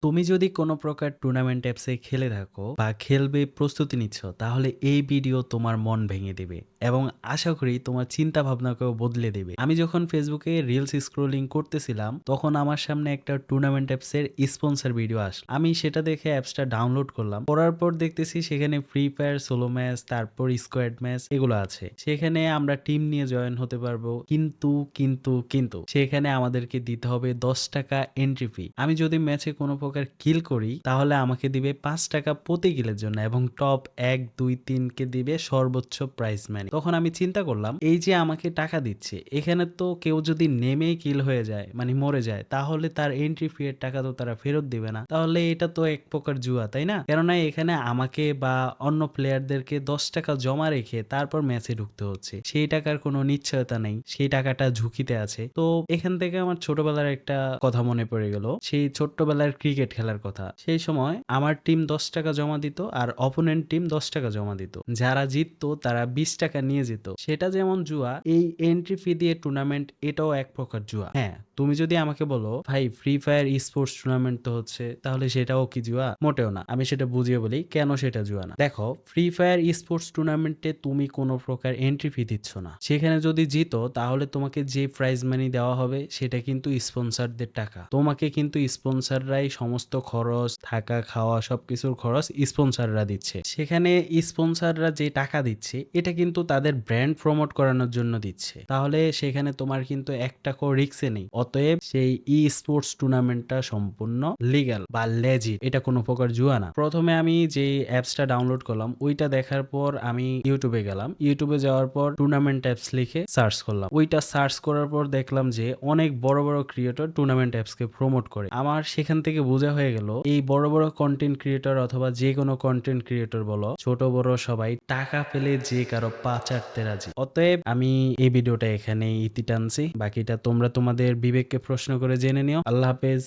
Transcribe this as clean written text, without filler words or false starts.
তুমি যদি কোনো প্রকার টুর্নামেন্ট অ্যাপসে খেলে থাকো বা খেলবে প্রস্তুতি নিচ্ছ, তাহলে এই ভিডিও তোমার মন ভেঙে দিবে এবং আশা করি তোমার চিন্তা ভাবনাকেও বদলে দেবে। আমি যখন ফেসবুকে রিলস স্ক্রোলিং করতেছিলাম, তখন আমার সামনে একটা টুর্নামেন্ট অ্যাপসের স্পন্সর ভিডিও আসলো। আমি সেটা দেখে অ্যাপসটা ডাউনলোড করলাম। করার পর দেখতেছি সেখানে ফ্রি ফায়ার সোলো ম্যাচ, তারপর স্কোয়াড ম্যাচ এগুলো আছে। সেখানে আমরা টিম নিয়ে জয়েন হতে পারবো, কিন্তু সেখানে আমাদেরকে দিতে হবে 10 টাকা এন্ট্রি ফি। আমি যদি ম্যাচে কোনো প্রকার কিল করি, তাহলে আমাকে দিবে 5 টাকা প্রতি কিলের জন্য এবং টপ 1 2 3 কে দিবে সর্বোচ্চ প্রাইজ মানি। তখন আমি চিন্তা করলাম, এই যে আমাকে টাকা দিচ্ছে, এখানে তো কেউ যদি নেমেই কিল হয়ে যায়, মানে মরে যায়, তাহলে তার এন্ট্রি ফি এর টাকা তো তারা ফেরত দিবে না। তাহলে এটা তো এক প্রকার জুয়া, তাই না? কেননা এখানে আমাকে বা অন্য প্লেয়ারদেরকে 10 টাকা জমা রেখে তারপর ম্যাচে ঢুকতে হচ্ছে। সেই টাকার কোনো নিশ্চয়তা নেই, সেই টাকাটা ঝুঁকিতে আছে। তো এখান থেকে আমার ছোটবেলার একটা কথা মনে পড়ে গেল, সেই ছোট্টবেলার ক্রিকেট খেলার কথা। সেই সময় আমার টিম 10 টাকা জমা দিত আর অপোনেন্ট টিম 10 টাকা জমা দিত। যারা জিততো তারা 20 টাকা নিয়ে যেত। সেটা যেমন জুয়া, এই এন্ট্রি ফি দিয়ে টুর্নামেন্ট এটাও এক প্রকার জুয়া। হ্যাঁ, তুমি যদি আমাকে বলো ভাই ফ্রি ফায়ার স্পোর্টস টুর্নামেন্ট তো হচ্ছে, তাহলে সেটাও কি জুয়া? মোটেও না। আমি সেটা বুঝিয়ে বলি কেন সেটা জুয়া না। দেখো, ফ্রি ফায়ার স্পোর্টস টুর্নামেন্টে তুমি কোনো প্রকার এন্ট্রি ফি দিচ্ছ না। সেখানে যদি জিতো, তাহলে তোমাকে যে প্রাইজ মানি দেওয়া হবে সেটা কিন্তু স্পন্সরদের টাকা। তোমাকে কিন্তু স্পন্সররাই সমস্ত খরচ, থাকা খাওয়া সবকিছুর খরচ স্পন্সররা দিচ্ছে। সেখানে স্পন্সররা যে টাকা দিচ্ছে, এটা কিন্তু তাদের ব্র্যান্ড প্রমোট করানোর জন্য দিচ্ছে। তাহলে সেখানে তোমার কিন্তু এক টাকাও রিস্কে নেই। অতএব সেই স্পোর্টস টুর্নামেন্টটা সম্পূর্ণ লিগ্যাল বা লেজিট। এটা কোনো প্রকার জুয়া না। প্রথমে আমি যে অ্যাপসটা ডাউনলোড করলাম, ওইটা দেখার পর আমি ইউটিউবে গেলাম। ইউটিউবে যাওয়ার পর টুর্নামেন্ট অ্যাপস লিখে সার্চ করলাম। ওইটা সার্চ করার পর দেখলাম যে অনেক বড় বড় ক্রিয়েটর টুর্নামেন্ট অ্যাপসকে প্রমোট করে। আমার সেখান থেকে বোঝা হয়ে গেল, এই বড় বড় কন্টেন্ট ক্রিয়েটর অথবা যে কোনো কন্টেন্ট ক্রিয়েটর বলো, ছোট বড় সবাই টাকা পেলে যে কারো পা চাটতে রাজি। অতএব আমি এই ভিডিওটা এখানেই ইতি টানছি। বাকিটা তোমরা তোমাদের বিবেককে প্রশ্ন করে জেনে নিও। আল্লাহ হাফেজ।